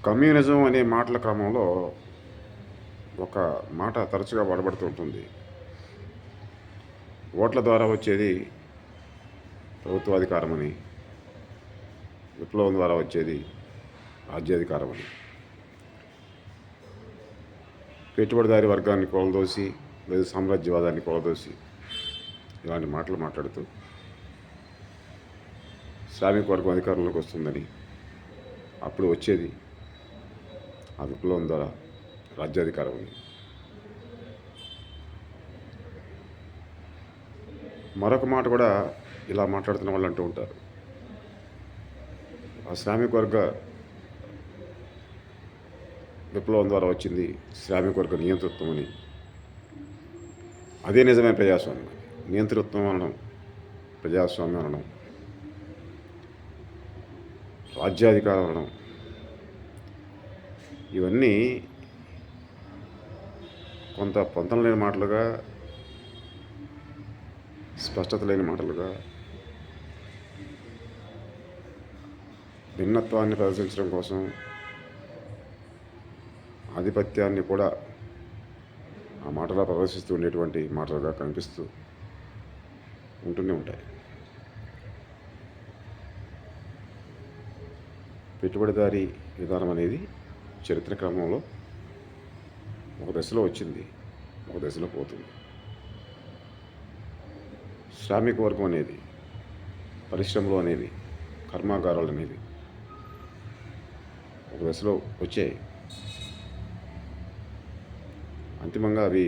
Communism అనే మాటల క్రమంలో ఒక మాట తరచుగా వాడబడుతూ ఉంటుంది. ఓట్ల ద్వారా వచ్చేది ప్రభుత్వాధికారమని, విప్లవం ద్వారా వచ్చేది రాజ్యాధికారమని, పెట్టుబడిదారి వర్గాన్ని కూలదోసి లేదా సామ్రాజ్యవాదాన్ని కూలదోసి ఇలాంటి మాటలు మాట్లాడుతూ శ్రామిక వర్గం అధికారంలోకి వస్తుందని, అప్పుడు వచ్చేది ఆ విప్లవం ద్వారా రాజ్యాధికారం అని. మరొక మాట కూడా ఇలా మాట్లాడుతున్న వాళ్ళు అంటూ ఉంటారు, ఆ శ్రామిక వర్గ విప్లవం ద్వారా వచ్చింది శ్రామిక వర్గ నియంతృత్వం అని. అదే నిజమైన ప్రజాస్వామ్యం. నియంతృత్వం అనడం, ప్రజాస్వామ్యం అనడం, రాజ్యాధికారం అనడం, ఇవన్నీ కొంత పొంతన లేని మాటలుగా, స్పష్టత లేని మాటలుగా, భిన్నత్వాన్ని ప్రదర్శించడం కోసం ఆధిపత్యాన్ని కూడా ఆ మాటలా ప్రదర్శిస్తూ ఉండేటువంటి మాటలుగా కనిపిస్తూ ఉంటూనే ఉంటాయి. పెట్టుబడిదారీ విధానం అనేది చరిత్ర క్రమంలో ఒక దశలో వచ్చింది, ఒక దశలో పోతుంది. శ్రామిక వర్గం అనేది, పరిశ్రమలు అనేవి, కర్మాగారాలు అనేవి ఒక దశలో వచ్చాయి. అంతిమంగా అవి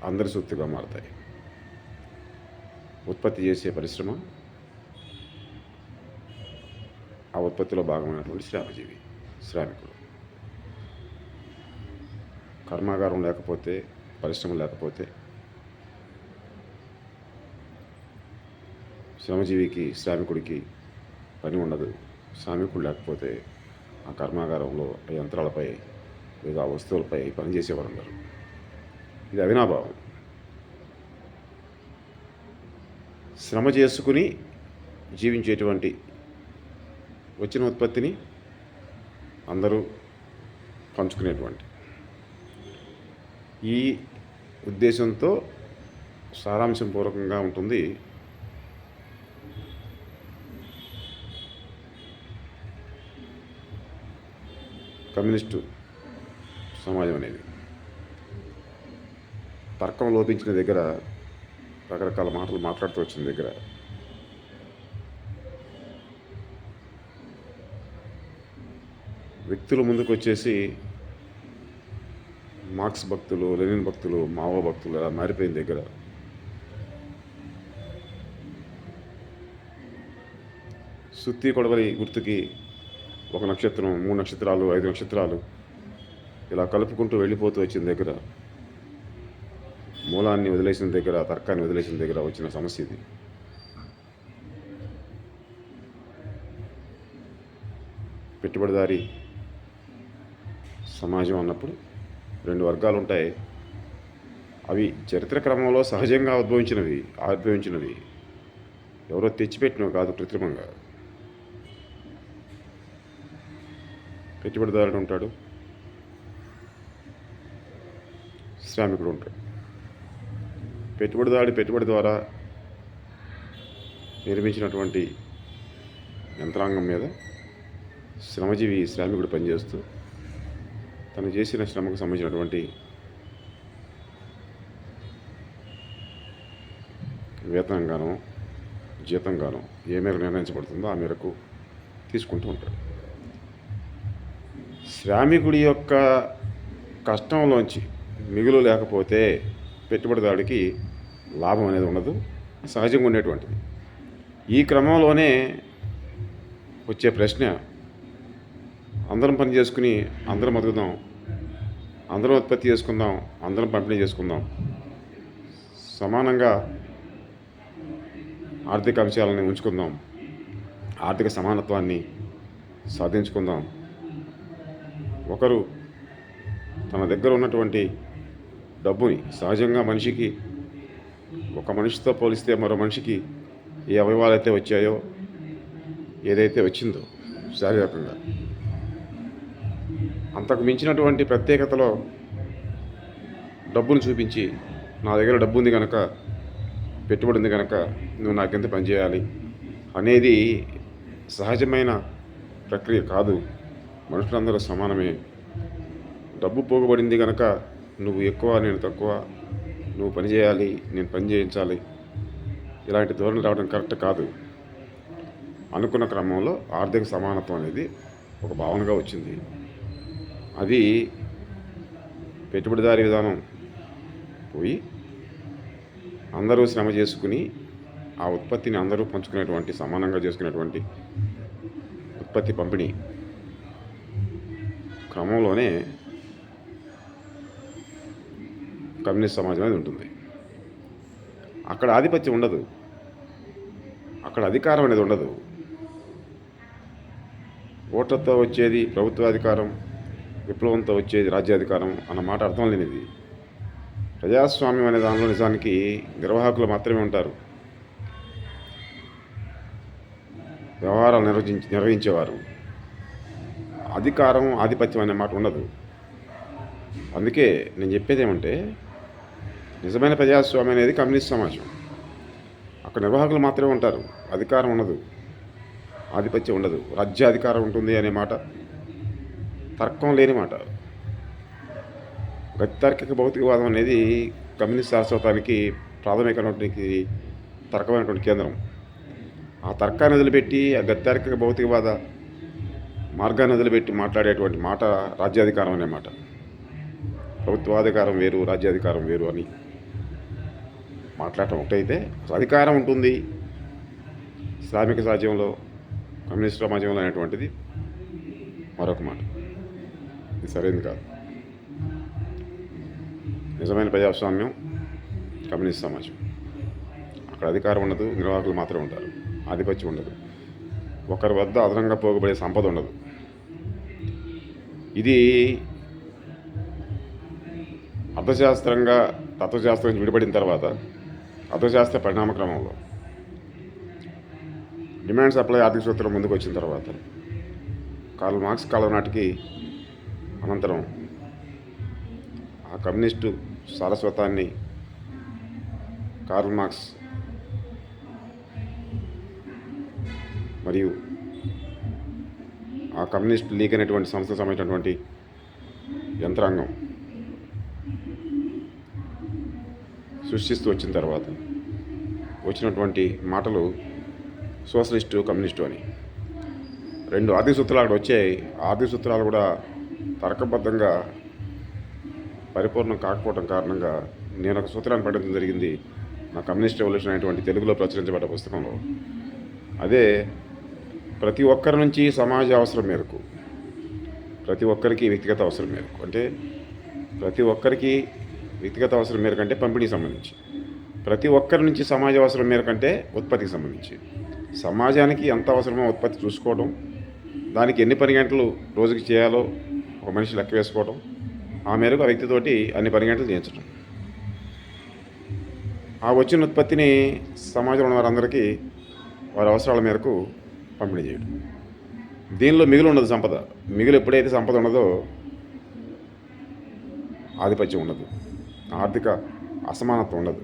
అందరి సొత్తుగా మారతాయి. ఉత్పత్తి చేసే పరిశ్రమ, ఆ ఉత్పత్తిలో భాగమైనటువంటి శ్రమజీవి, శ్రామికుడు. కర్మాగారం లేకపోతే, పరిశ్రమ లేకపోతే శ్రమజీవికి, శ్రామికుడికి పని ఉండదు. శ్రామికుడు లేకపోతే ఆ కర్మాగారంలో ఆ యంత్రాలపై లేదా ఆ వస్తువులపై పనిచేసేవారు ఉండరు. ఇది అవినాభావం. శ్రమ చేసుకుని జీవించేటువంటి వచ్చిన ఉత్పత్తిని అందరూ పంచుకునేటువంటి ఈ ఉద్దేశంతో సారాంశం పూర్వకంగా ఉంటుంది కమ్యూనిస్టు సమాజం అనేది. తర్కం లోపించిన దగ్గర, రకరకాల మాటలు మాట్లాడుతూ వచ్చిన దగ్గర వ్యక్తులు ముందుకు వచ్చేసి మార్క్స్ భక్తులు, లెనిన్ భక్తులు, మావో భక్తులు ఇలా మారిపోయిన దగ్గర సుత్తి కొడవలి గుర్తుకి ఒక నక్షత్రం, 3 నక్షత్రాలు, 5 నక్షత్రాలు ఇలా కలుపుకుంటూ వెళ్ళిపోతూ వచ్చిన దగ్గర, మూలాన్ని వదిలేసిన దగ్గర, తర్కాన్ని వదిలేసిన దగ్గర వచ్చిన సమస్య ఇది. పెట్టుబడిదారీ సమాజం అన్నప్పుడు 2 వర్గాలు ఉంటాయి. అవి చరిత్ర క్రమంలో సహజంగా ఆవిర్భవించినవి, ఎవరో తెచ్చిపెట్టినవి కాదు, కృత్రిమంగా. పెట్టుబడిదారుడు ఉంటాడు, శ్రామికుడు ఉంటాడు. పెట్టుబడి ద్వారా నిర్మించినటువంటి యంత్రాంగం మీద శ్రమజీవి, శ్రామికుడు పనిచేస్తూ తను చేసిన శ్రమకు సంబంధించినటువంటి వేతనంగానో జీతంగానో ఏ మేరకు నిర్ణయించబడుతుందో ఆ మేరకు తీసుకుంటూ ఉంటాడు. శ్రామికుడి యొక్క కష్టంలోంచి మిగులు లేకపోతే పెట్టుబడిదారుడికి లాభం అనేది ఉండదు, సహజంగా ఉండేటువంటిది. ఈ క్రమంలోనే వచ్చే ప్రశ్న, అందరం పని చేసుకుని అందరం బతుకుదాం, అందరం ఉత్పత్తి చేసుకుందాం, అందరం పంపిణీ చేసుకుందాం, సమానంగా ఆర్థిక అంశాలని ఉంచుకుందాం, ఆర్థిక సమానత్వాన్ని సాధించుకుందాం, ఒకరు తన దగ్గర ఉన్నటువంటి డబ్బుని, సహజంగా మనిషికి, ఒక మనిషితో పోలిస్తే మరో మనిషికి ఏ అవయవాలు అయితే వచ్చాయో, ఏదైతే వచ్చిందో శారీరకంగా, అంతకు మించినటువంటి ప్రత్యేకతలో డబ్బును చూపించి, నా దగ్గర డబ్బు ఉంది కనుక, పెట్టుబడి ఉంది కనుక నువ్వు నాకెంత పనిచేయాలి అనేది సహజమైన ప్రక్రియ కాదు. మనుషులందరూ సమానమే. డబ్బు పోగుబడింది కనుక నువ్వు ఎక్కువ నేను తక్కువ, నువ్వు పని చేయాలి నేను పని చేయించాలి, ఇలాంటి ధోరణి రావడం కరెక్ట్ కాదు. అనుకున్న క్రమంలో ఆర్థిక సమానత్వం అనేది ఒక భావనగా వచ్చింది. అది పెట్టుబడిదారీ విధానం పోయి అందరూ శ్రమ చేసుకుని ఆ ఉత్పత్తిని అందరూ పంచుకునేటువంటి, సమానంగా చేసుకునేటువంటి ఉత్పత్తి పంపిణీ క్రమంలోనే కమ్యూనిస్ట్ సమాజం అనేది ఉంటుంది. అక్కడ ఆధిపత్యం ఉండదు, అక్కడ అధికారం అనేది ఉండదు. ఓట్లతో వచ్చేది ప్రభుత్వాధికారం, విప్లవంతో వచ్చేది రాజ్యాధికారం అన్న మాట అర్థం లేనిది. ప్రజాస్వామ్యం అనే దానిలో నిజానికి నిర్వాహకులు మాత్రమే ఉంటారు, వ్యవహారాలు నిర్వహించేవారు. అధికారం, ఆధిపత్యం అనే మాట ఉండదు. అందుకే నేను చెప్పేది ఏమంటే, నిజమైన ప్రజాస్వామ్యం అనేది కమ్యూనిస్ట్ సమాజం. అక్కడ నిర్వాహకులు మాత్రమే ఉంటారు, అధికారం ఉండదు, ఆధిపత్యం ఉండదు. రాజ్యాధికారం ఉంటుంది అనే మాట తర్కం లేని మాట. గతితార్కిక భౌతికవాదం అనేది కమ్యూనిస్ట్ శాశ్వతానికి ప్రాథమికమైనటువంటి తర్కమైనటువంటి కేంద్రం. ఆ తర్కాన్ని వదిలిపెట్టి, ఆ గతితార్కిక భౌతికవాద మార్గాన్ని వదిలిపెట్టి మాట్లాడేటువంటి మాట రాజ్యాధికారం అనే మాట. ప్రభుత్వాధికారం వేరు, రాజ్యాధికారం వేరు అని మాట్లాడటం ఒకటైతే, అధికారం ఉంటుంది శ్రామిక సాధ్యంలో, కమ్యూనిస్ట్ సమాజంలో అనేటువంటిది మరొక మాట. ఇది సరైనది కాదు. నిజమైన ప్రజాస్వామ్యం కమ్యూనిస్ట్ సమాజం. అక్కడ అధికారం ఉండదు, నిర్వాహకులు మాత్రమే ఉంటారు, ఆధిపత్యం ఉండదు, ఒకరి వద్ద అదనంగా పోగుబడే సంపద ఉండదు. ఇది అర్థశాస్త్రంగా తత్వశాస్త్రం నుంచి విడిపడిన తర్వాత, అర్థశాస్త్ర పరిణామ క్రమంలో డిమాండ్ సప్లై ఆర్థిక సూత్రం ముందుకు వచ్చిన తర్వాత, కార్ల్ మార్క్స్ కాలం నాటికి అనంతరం ఆ కమ్యూనిస్టు సారస్వతాన్ని కార్ల్ మార్క్స్ మరియు ఆ కమ్యూనిస్ట్ లీగ్ అనేటువంటి సంస్థ సంబంధించినటువంటి యంత్రాంగం సృష్టిస్తూ వచ్చిన తర్వాత వచ్చినటువంటి మాటలు సోషలిస్టు, కమ్యూనిస్టు అని రెండు ఆర్థిక సూత్రాలు అక్కడ వచ్చాయి. ఆర్థిక సూత్రాలు కూడా తర్కబద్ధంగా పరిపూర్ణం కాకపోవడం కారణంగా నేను ఒక సూత్రాన్ని పఠించడం జరిగింది నా కమ్యూనిస్ట్ రెవల్యూషన్ అనేటువంటి తెలుగులో ప్రచురించబడ్డ పుస్తకంలో. అదే, ప్రతి ఒక్కరి నుంచి సమాజ అవసరం మేరకు, ప్రతి ఒక్కరికి వ్యక్తిగత అవసరం మేరకు, అంటే ప్రతి ఒక్కరికి వ్యక్తిగత అవసరం మేరకు అంటే పంపిణీకి సంబంధించి, ప్రతి ఒక్కరి నుంచి సమాజ అవసరం మేరకు అంటే ఉత్పత్తికి సంబంధించి, సమాజానికి ఎంత అవసరమో ఉత్పత్తి చూసుకోవడం, దానికి ఎన్ని పని గంటలు రోజుకి చేయాలో ఒక మనిషి లెక్క వేసుకోవడం, ఆ మేరకు ఆ వ్యక్తితోటి అన్ని పని గంటలు చేయించడం, ఆ వచ్చిన ఉత్పత్తిని సమాజంలో ఉన్న వారందరికీ వారి అవసరాల మేరకు పంపిణీ చేయడం. దీనిలో మిగులు ఉండదు సంపద. మిగులు ఎప్పుడైతే సంపద ఉండదో ఆధిపత్యం ఉండదు, ఆర్థిక అసమానత్వం ఉండదు,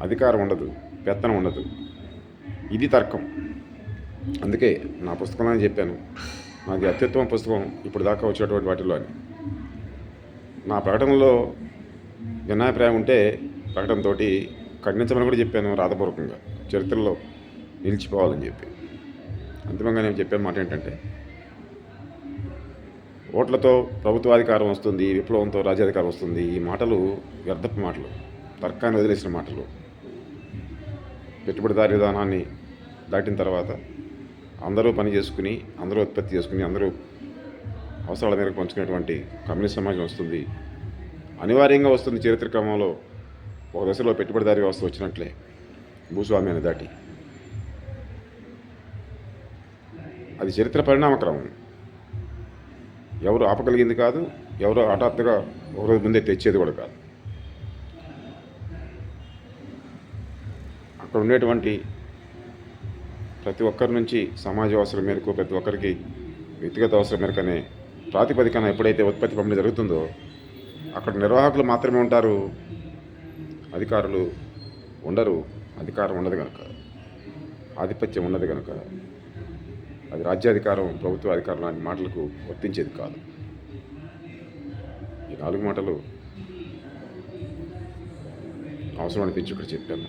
అధికారం ఉండదు, పెత్తనం ఉండదు. ఇది తర్కం. అందుకే నా పుస్తకంలో చెప్పాను, నాది అత్యుత్తమ పుస్తకం ఇప్పుడు దాకా వచ్చేటువంటి వాటిలో అని. నా ప్రకటనలో భిన్నాభిప్రాయం ఉంటే ప్రకటనతో ఖండించమని కూడా చెప్పాను రాతపూర్వకంగా, చరిత్రలో నిలిచిపోవాలని చెప్పి. అంతిమంగా నేను చెప్పే మాట ఏంటంటే, ఓట్లతో ప్రభుత్వాధికారం వస్తుంది, విప్లవంతో రాజ్యాధికారం వస్తుంది, ఈ మాటలు వ్యర్థపు మాటలు, తర్కాన్ని వదిలేసిన మాటలు. పెట్టుబడిదారీ విధానాన్ని దాటిన తర్వాత అందరూ పని చేసుకుని, అందరూ ఉత్పత్తి చేసుకుని, అందరూ అవసరాల మేరకు పంచుకునేటువంటి కమ్యూనిస్ట్ సమాజం వస్తుంది, అనివార్యంగా వస్తుంది. చరిత్ర క్రమంలో ఒక దశలో పెట్టుబడిదారీ వ్యవస్థ వచ్చినట్లే భూస్వామ్యాన్ని దాటి. అది చరిత్ర పరిణామక్రమం. ఎవరు ఆపగలిగింది కాదు, ఎవరు హఠాత్తుగా ఒకరోజు ముందే తెచ్చేది కూడా కాదు. అక్కడ ఉండేటువంటి ప్రతి ఒక్కరి నుంచి సమాజ అవసరం మేరకు ప్రతి ఒక్కరికి వ్యక్తిగత అవసరం మేరకనే ప్రాతిపదికన ఎప్పుడైతే ఉత్పత్తి పంపిణీ జరుగుతుందో అక్కడ నిర్వాహకులు మాత్రమే ఉంటారు, అధికారులు ఉండరు. అధికారం ఉండదు కనుక, ఆధిపత్యం ఉన్నది కనుక అది రాజ్యాధికారం, ప్రభుత్వ అధికారం లాంటి మాటలకు వర్తించేది కాదు. ఈ 4 మాటలు అవసరం అనిపించి ఇక్కడ చెప్పాను.